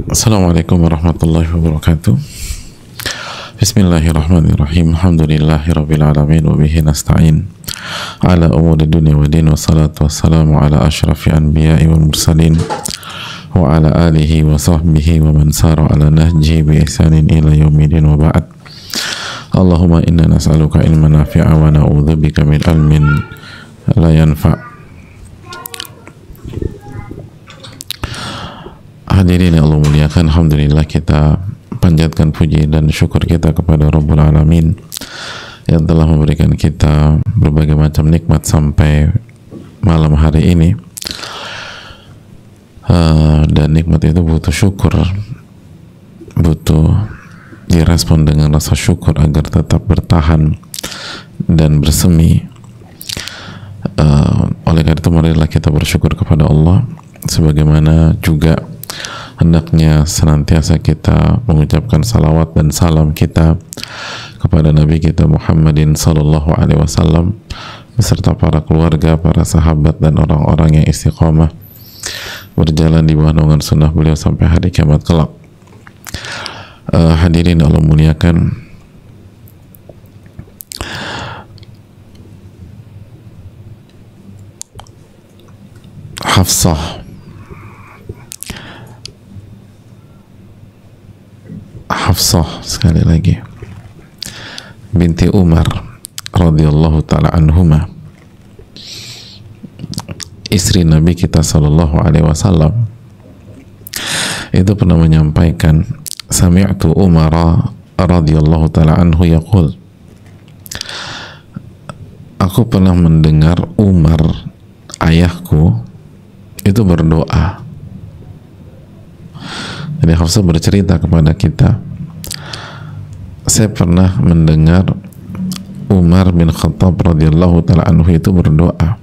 Assalamualaikum warahmatullahi wabarakatuh. Bismillahirrahmanirrahim. Alhamdulillahirabbil alamin wa bihi nasta'in ala umuri dunya wa din, wassalatu wassalamu ala asyrafil anbiya'i wal mursalin wa ala alihi wa sahbihi wa man sara ala nahjihi bi ihsanin ila yaumidin wa ba'd. Allahumma inna nas'aluka ilman nafi'a wa na'udzubika min ilmin la yanfa'. Hadirin yang Allah muliakan, alhamdulillah kita panjatkan puji dan syukur kita kepada Rabbul Alamin yang telah memberikan kita berbagai macam nikmat sampai malam hari ini. Dan nikmat itu butuh syukur, butuh direspon dengan rasa syukur agar tetap bertahan dan bersemi. Oleh karena itu marilah kita bersyukur kepada Allah, sebagaimana juga hendaknya senantiasa kita mengucapkan salawat dan salam kita kepada Nabi kita Muhammadin sallallahu alaihi wasallam beserta para keluarga, para sahabat dan orang-orang yang istiqamah berjalan di bawah naungan sunnah beliau sampai hari kiamat kelak. Hadirin Allah muliakan, Hafsah sekali lagi binti Umar radhiyallahu ta'ala anhuma, istri Nabi kita sallallahu alaihi wasallam, itu pernah menyampaikan, sami'tu Umar radhiyallahu ta'ala anhu yaqul, aku pernah mendengar Umar ayahku itu berdoa. Jadi Hafsah bercerita kepada kita, saya pernah mendengar Umar bin Khattab radhiyallahu ta'ala anhu itu berdoa.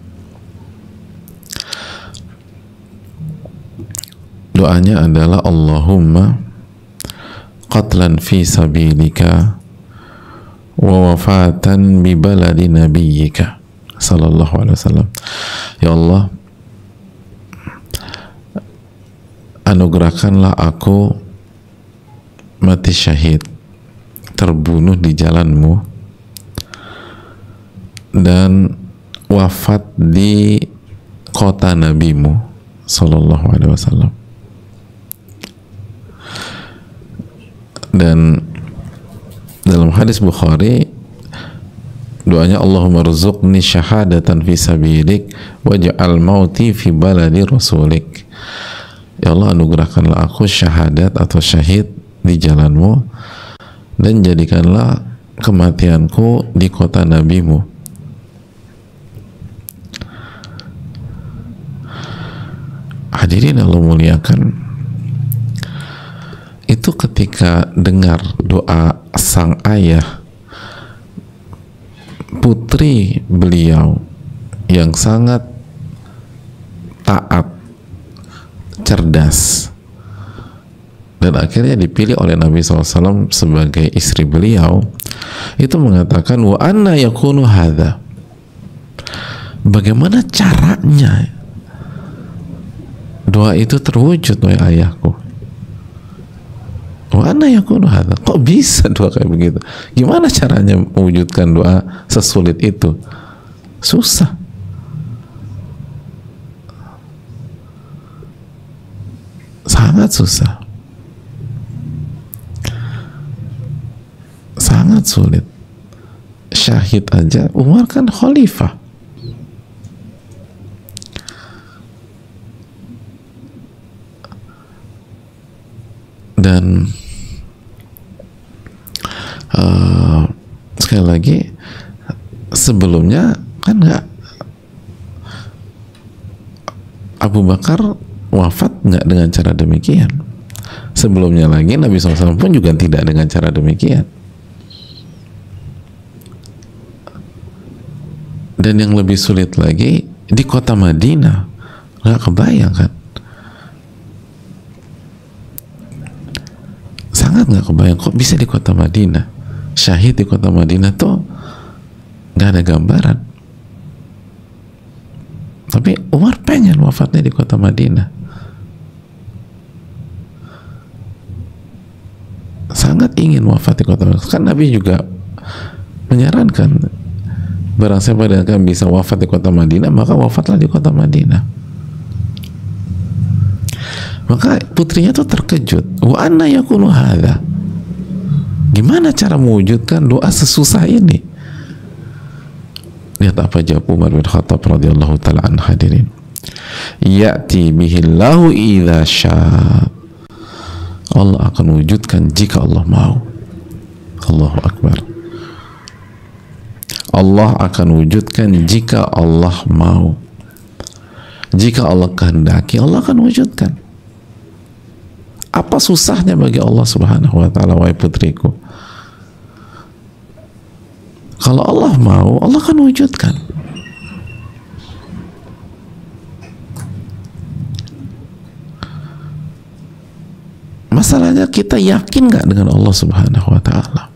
Doanya adalah Allahumma qatlan fi sabilika wa wafatan bi baladi nabiyyika sallallahu alaihi wasallam. Ya Allah, anugerahkanlah aku mati syahid, terbunuh di jalanmu, dan wafat di kota nabimu sallallahu alaihi wasallam. Dan dalam hadis Bukhari doanya, Allahumma rzuqni syahadatan fi sabilik waj'al mauti fi baladi rasulik. Ya Allah, anugerahkanlah aku syahadat atau syahid di jalanmu dan jadikanlah kematianku di kota nabimu. Hadirin Allah muliakan, itu ketika dengar doa sang ayah, putri beliau yang sangat taat, cerdas, dan akhirnya dipilih oleh Nabi SAW sebagai istri beliau, itu mengatakan, wa anna yakunu hadha, bagaimana caranya doa itu terwujud, wahai ayahku? Wa anna yakunu hadha, kok bisa doa kayak begitu? Gimana caranya mewujudkan doa sesulit itu? Susah. Sangat susah, sangat sulit. Syahid aja, Umar kan khalifah, dan sekali lagi, sebelumnya kan nggak, Abu Bakar wafat nggak dengan cara demikian. Sebelumnya lagi Nabi SAW pun juga tidak dengan cara demikian. Dan yang lebih sulit lagi di kota Madinah, nggak kebayang kan? Sangat nggak kebayang, kok bisa di kota Madinah, syahid di kota Madinah tuh nggak ada gambaran. Tapi Umar pengen wafatnya di kota Madinah. sangat ingin wafat di kota Madinah. Kan Nabi juga menyarankan, barang siapa yang akan bisa wafat di kota Madinah, maka wafatlah di kota Madinah. Maka putrinya tuh terkejut, wa anna yakunu hadza, gimana cara mewujudkan doa sesusah ini? Lihat apa jawab Umar bin Khattab radhiyallahu taala an, hadirin. Ya'ti bihillahu idza syaa, Allah akan wujudkan jika Allah mau. Allahu Akbar. Allah akan wujudkan jika Allah mau. Jika Allah kehendaki, Allah akan wujudkan. Apa susahnya bagi Allah Subhanahu wa ta'ala, wahai putriku? Kalau Allah mau, Allah akan wujudkan. Masalahnya kita yakin nggak dengan Allah Subhanahu wa ta'ala?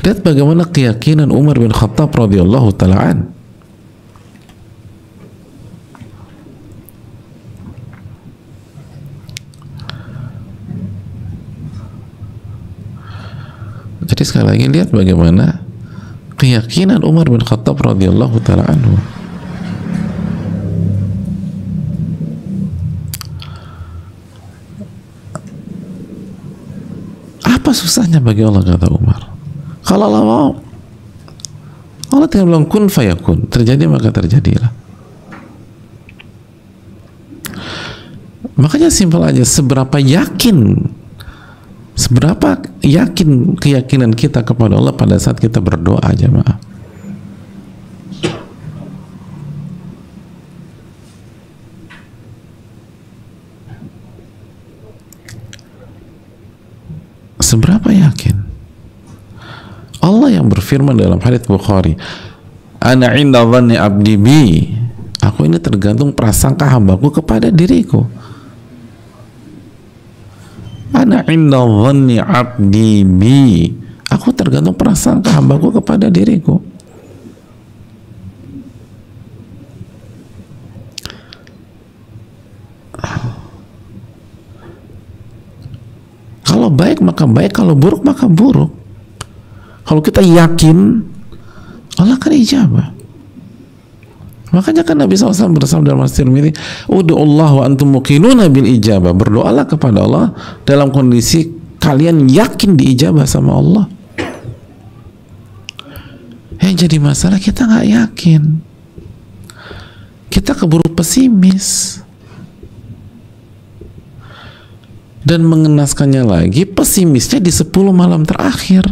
Lihat bagaimana keyakinan Umar bin Khattab radhiyallahu ta'ala an. Jadi sekali lagi lihat bagaimana keyakinan Umar bin Khattab radhiyallahu ta'ala anhu. Apa susahnya bagi Allah, kata Umar? Kalau Allah mau, Allah tinggal bilang kun fayakun, terjadi maka terjadilah. Makanya simpel aja, seberapa yakin keyakinan kita kepada Allah pada saat kita berdoa, jemaah. Seberapa yakin? Allah yang berfirman dalam hadits Bukhari, ana inda dhanni abdi bi, aku ini tergantung prasangka hambaku kepada diriku. Ana inda dhanni abdi bi, aku tergantung prasangka hambaku kepada diriku. Kalau baik maka baik, kalau buruk maka buruk. Kalau kita yakin, Allah akan ijabah. Makanya kan Nabi SAW bersabda dalam hadits Tirmidzi, "Ud'ullaha wa antum muqinuna bil ijabah." Berdoalah kepada Allah dalam kondisi kalian yakin diijabah sama Allah. Yang jadi masalah kita nggak yakin. Kita keburu pesimis. Dan mengenaskannya lagi, pesimisnya di 10 malam terakhir.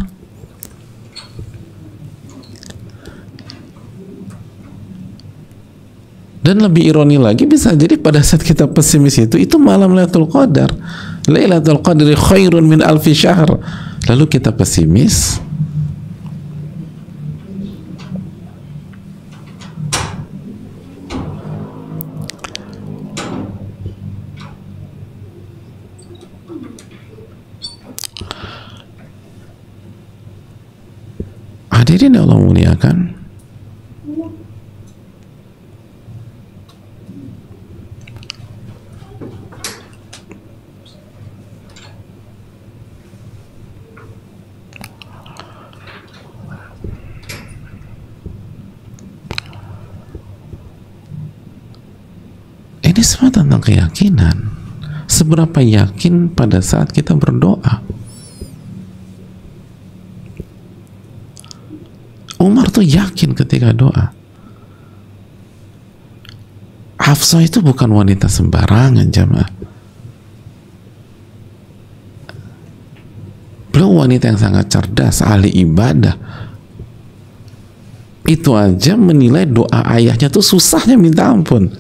Dan lebih ironi lagi, bisa jadi pada saat kita pesimis itu malam Lailatul Qadar. Lailatul Qadri khairun min alfi syahr. Lalu kita pesimis. Hadirin yang Allah muliakan, ini semua tentang keyakinan. Seberapa yakin pada saat kita berdoa. Umar tuh yakin ketika doa. Hafsah itu bukan wanita sembarangan, jamaah. Beliau wanita yang sangat cerdas, ahli ibadah. Itu aja menilai doa ayahnya tuh susahnya minta ampun.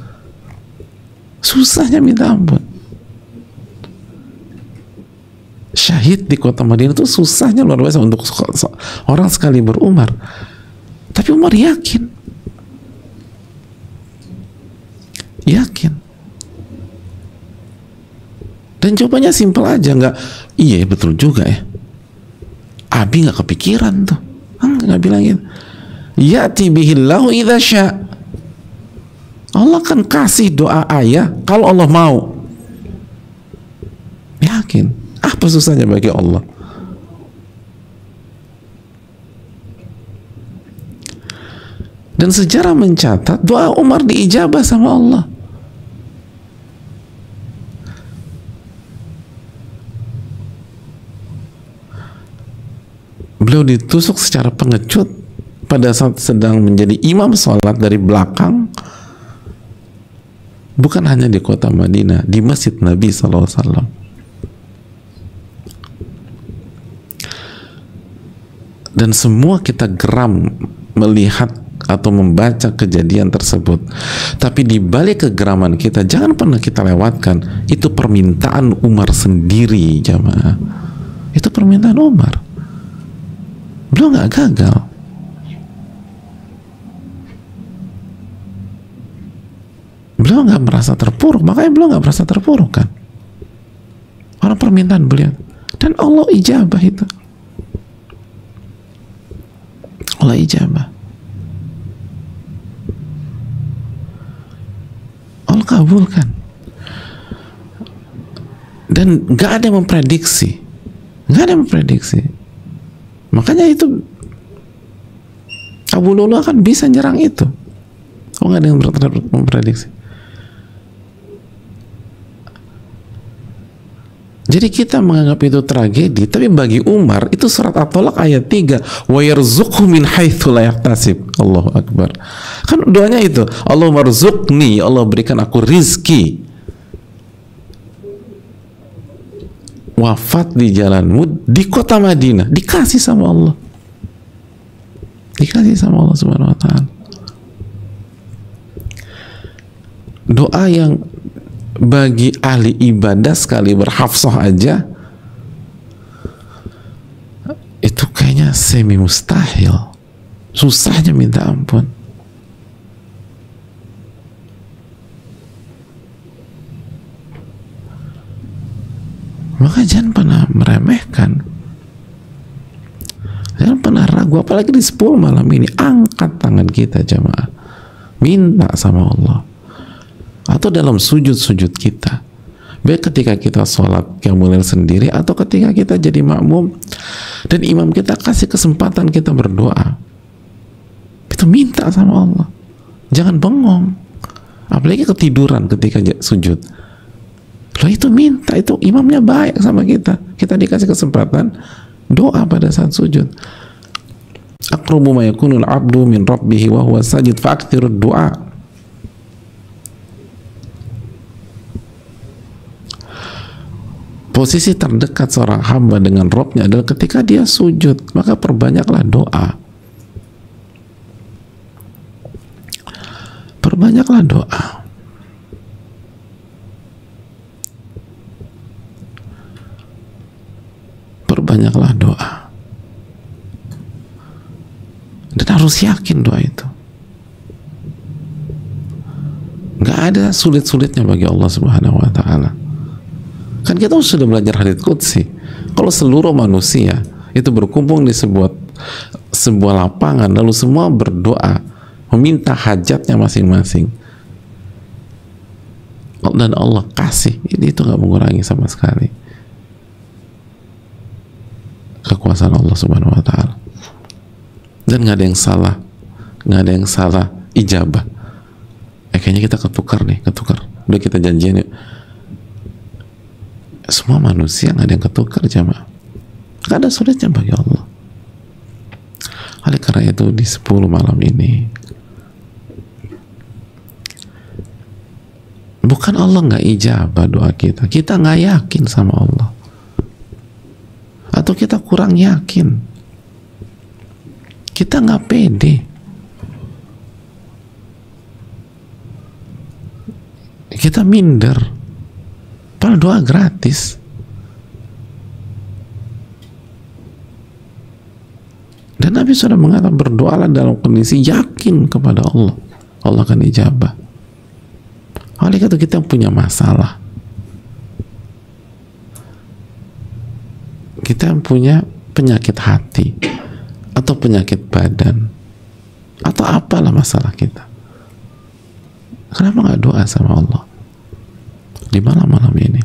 Susahnya minta ampun. Syahid di kota Madinah itu susahnya luar biasa untuk orang sekali berumar. Tapi Umar yakin. Yakin. Dan jawabannya simpel aja, nggak, iya betul juga ya. Abi nggak kepikiran tuh. Nggak bilangin. Ya'ti bihillahu idza syaa. Allah kan kasih doa ayah kalau Allah mau. Yakin. Apa susahnya bagi Allah? Dan sejarah mencatat doa Umar diijabah sama Allah. Beliau ditusuk secara pengecut pada saat sedang menjadi imam sholat dari belakang, bukan hanya di kota Madinah, di Masjid Nabi SAW. Dan semua kita geram melihat atau membaca kejadian tersebut. Tapi di balik kegeraman kita, jangan pernah kita lewatkan, itu permintaan Umar sendiri, jamaah. Itu permintaan Umar. Beliau nggak gagal. Beliau nggak merasa terpuruk, makanya beliau nggak merasa terpuruk kan. Orang permintaan beliau, dan Allah ijabah itu. Allah ijabah. Allah kabulkan. Dan nggak ada yang memprediksi, nggak ada yang memprediksi. Makanya itu Abu Lulu kan bisa nyerang itu. Oh, nggak ada yang memprediksi. Jadi kita menganggap itu tragedi, tapi bagi Umar itu surat At-Talaq ayat 3, wa yarzuqhu min haitsu la yahtasib. Allahu Akbar. Kan doanya itu, Allah marzuqni, Allah berikan aku rizki. Wafat di jalanmu di kota Madinah, dikasih sama Allah. Dikasih sama Allah Subhanahu wa taala. Doa yang bagi ahli ibadah sekali berhafsah aja itu kayaknya semi mustahil, susahnya minta ampun. Maka jangan pernah meremehkan, jangan pernah ragu, apalagi di 10 malam ini. Angkat tangan kita jamaah, minta sama Allah. Atau dalam sujud-sujud kita, baik ketika kita sholat qiyamul sendiri atau ketika kita jadi makmum dan imam kita kasih kesempatan kita berdoa, itu minta sama Allah, jangan bengong. Apalagi ketiduran ketika sujud, loh itu minta, itu imamnya baik sama kita, kita dikasih kesempatan doa pada saat sujud. Aqrabu ma yakunul abdu min rabbihi wa huwa sajid fa'akthirud du'a. Posisi terdekat seorang hamba dengan Robnya adalah ketika dia sujud, maka perbanyaklah doa. Perbanyaklah doa. Perbanyaklah doa. Dan harus yakin doa itu. Nggak ada sulit-sulitnya bagi Allah Subhanahu wa ta'ala. Kan kita sudah belajar hadits qudsi. Kalau seluruh manusia itu berkumpul di sebuah lapangan, lalu semua berdoa meminta hajatnya masing-masing, dan Allah kasih, itu nggak mengurangi sama sekali kekuasaan Allah Subhanahu wa ta'ala. Dan nggak ada yang salah, nggak ada yang salah ijabah. Kayaknya kita ketukar. Udah kita janjian yuk. Semua manusia nggak ada yang ketukar jamaah. Nggak ada sulitnya bagi Allah. Oleh karena itu di 10 malam ini, bukan Allah nggak ijabah doa kita, kita nggak yakin sama Allah, atau kita kurang yakin, kita nggak pede, kita minder. Padahal doa gratis. Dan Nabi sudah mengatakan, berdoalah dalam kondisi yakin kepada Allah, Allah akan ijabah. Oleh karena itu kita punya masalah, kita punya penyakit hati atau penyakit badan atau apalah masalah kita, kenapa nggak doa sama Allah di malam-malam ini?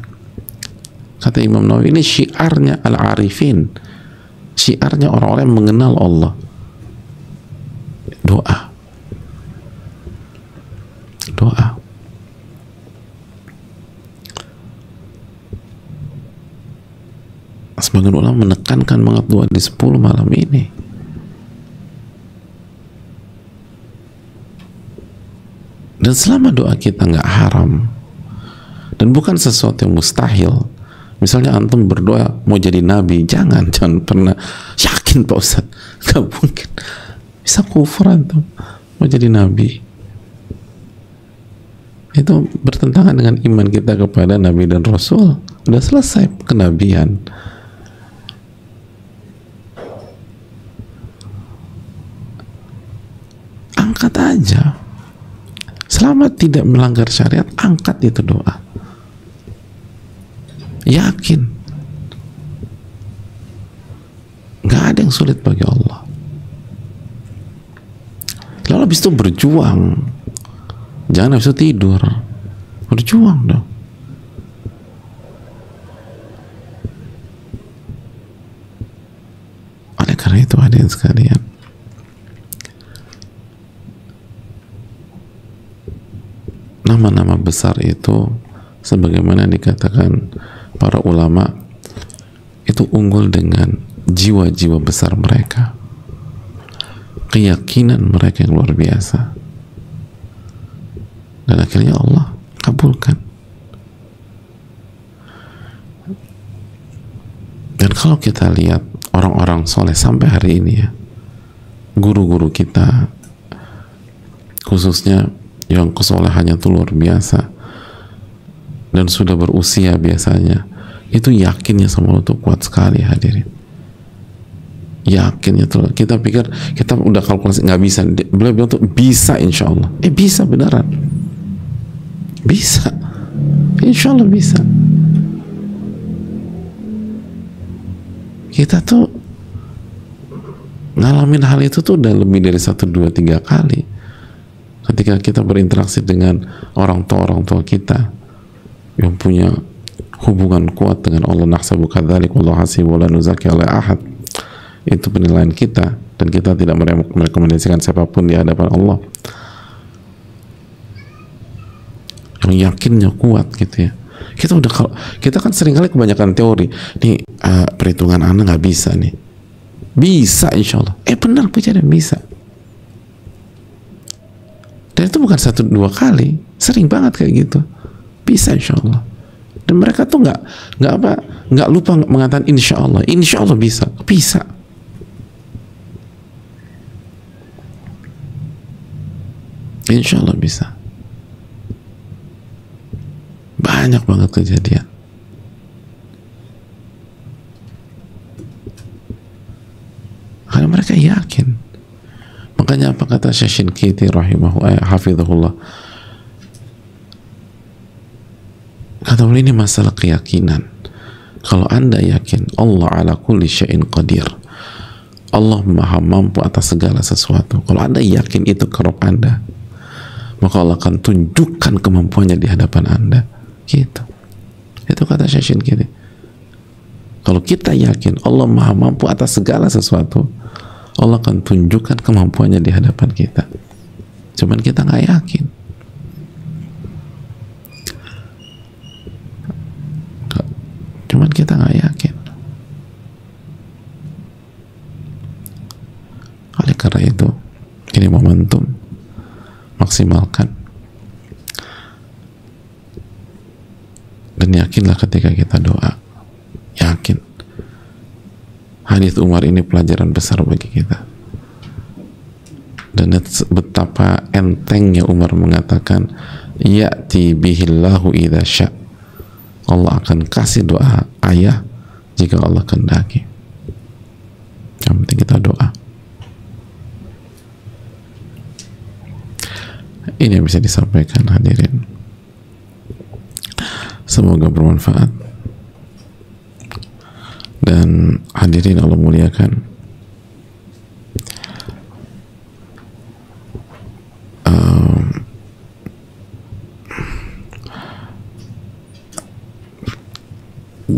Kata Imam Nawawi, ini syiarnya al-arifin, syiarnya orang-orang yang mengenal Allah. Doa. Doa. Sebagian ulama menekankan banget doa di 10 malam ini. Dan selama doa kita nggak haram dan bukan sesuatu yang mustahil, misalnya antum berdoa mau jadi nabi, jangan pernah yakin Pak Ustaz, nggak mungkin, bisa kufur antum mau jadi nabi. Itu bertentangan dengan iman kita kepada nabi dan rasul. Udah selesai kenabian. Angkat aja, selama tidak melanggar syariat, angkat itu doa. Yakin nggak ada yang sulit bagi Allah. Lalu habis itu berjuang, jangan habis itu tidur, berjuang dong. Oleh karena itu hadirin sekalian, nama-nama besar itu sebagaimana dikatakan para ulama itu unggul dengan jiwa-jiwa besar mereka, keyakinan mereka yang luar biasa, dan akhirnya Allah kabulkan. Dan kalau kita lihat orang-orang soleh sampai hari ini ya, guru-guru kita khususnya yang kesolehannya itu luar biasa dan sudah berusia biasanya, itu yakinnya sama Allah tuh kuat sekali hadirin. Yakinnya tuh, kita pikir kita udah kalkulasi nggak bisa, beliau bilang tuh bisa insya Allah. Bisa beneran, bisa, insya Allah bisa. Kita tuh ngalamin hal itu tuh udah lebih dari 1, 2, 3 kali ketika kita berinteraksi dengan orang tua kita yang punya hubungan kuat dengan Allah. Nahsabu kadzalik wallahu hasibu la nuzaki ala ahad. Itu penilaian kita, dan kita tidak merekomendasikan siapapun di hadapan Allah. Yang yakinnya kuat gitu ya. Kita kan seringkali kebanyakan teori. Nih perhitungan anak nggak bisa nih. Bisa insya Allah. Benar kejadian bisa. Dan itu bukan 1, 2 kali, sering banget kayak gitu. Bisa insya Allah. Dan mereka tuh nggak lupa mengatakan insya Allah bisa. Insya Allah bisa. Banyak banget kejadian. Karena mereka yakin. Makanya apa kata Syekh Shinqiti hafizahullah, kata beliau, ini masalah keyakinan. Kalau anda yakin Allah ala kulli syai'in qadir, Allah maha mampu atas segala sesuatu, kalau anda yakin itu ke Rabb anda, maka Allah akan tunjukkan kemampuannya di hadapan anda. Gitu. Itu kata Syekh Shinqiti. Kalau kita yakin Allah maha mampu atas segala sesuatu, Allah akan tunjukkan kemampuannya di hadapan kita. Cuman kita nggak yakin. Cuman kita nggak yakin. Oleh karena itu, ini momentum, maksimalkan. Dan yakinlah ketika kita doa, yakin. Hadits Umar ini pelajaran besar bagi kita. Dan betapa entengnya Umar mengatakan, ya'ti bihillahu idza sya'. Allah akan kasih doa ayah jika Allah kehendaki. Yang penting kita doa. Ini yang bisa disampaikan hadirin. Semoga bermanfaat. Dan hadirin Allah muliakan,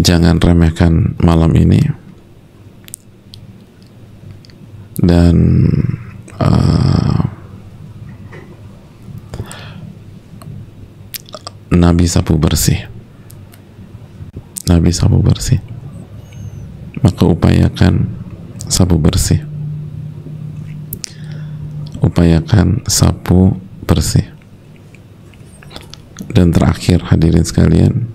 jangan remehkan malam ini, dan Nabi sapu bersih, Nabi sapu bersih, maka upayakan sapu bersih, upayakan sapu bersih. Dan terakhir, hadirin sekalian,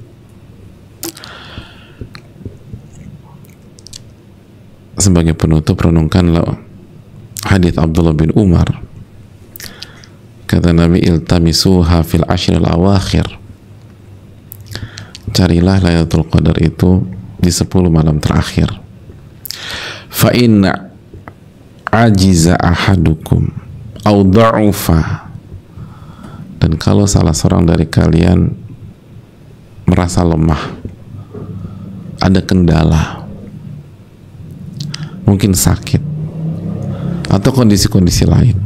sebagai penutup, renungkanlah hadits Abdullah bin Umar. Kata Nabi, iltamisuha fil ashril awakhir, carilah Lailatul Qadar itu di 10 malam terakhir. Fa inna ajiza ahadukum au da'ufa, dan kalau salah seorang dari kalian merasa lemah, ada kendala, mungkin sakit atau kondisi-kondisi lain,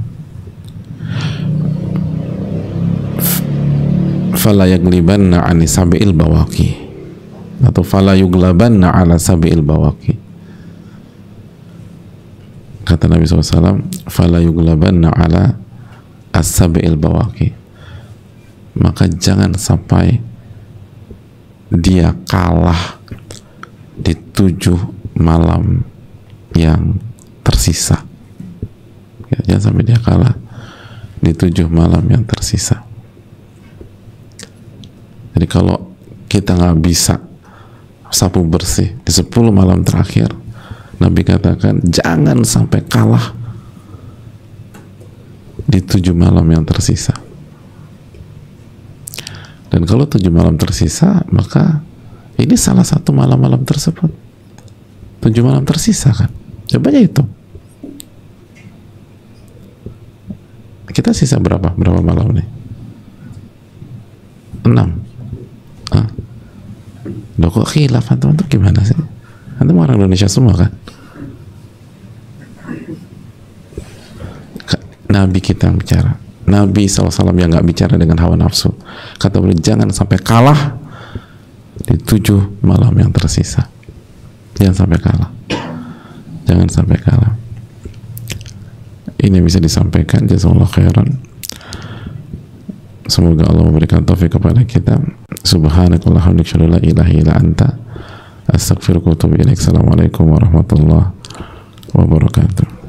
fala yaglibanna ani sabi'il bawaqi, atau fala yuglabanna ala sabi'il bawaqi. Kata Nabi SAW, fala yuglabanna ala as-sabi'il bawaqi, maka jangan sampai dia kalah di 7 malam yang tersisa. Ya, jangan sampai dia kalah di 7 malam yang tersisa. Jadi kalau kita nggak bisa sapu bersih di 10 malam terakhir, Nabi katakan jangan sampai kalah di 7 malam yang tersisa. Dan kalau 7 malam tersisa, maka ini salah satu malam-malam tersebut. 7 malam tersisa kan, coba aja itu. Kita sisa berapa malam nih? 6. Loh kok khilaf antum gimana sih? Antum orang Indonesia semua kan? Nabi kita yang bicara, Nabi SAW yang nggak bicara dengan hawa nafsu. Kata beliau, jangan sampai kalah di 7 malam yang tersisa. Jangan sampai kalah, jangan sampai kalah. Ini bisa disampaikan. Jazakallahu khairan. Semoga Allah memberikan taufik kepada kita. Subhanakallahumma wa la ilaha illa anta, astaghfiruka wa atubu ilaik. Assalamualaikum warahmatullahi wabarakatuh.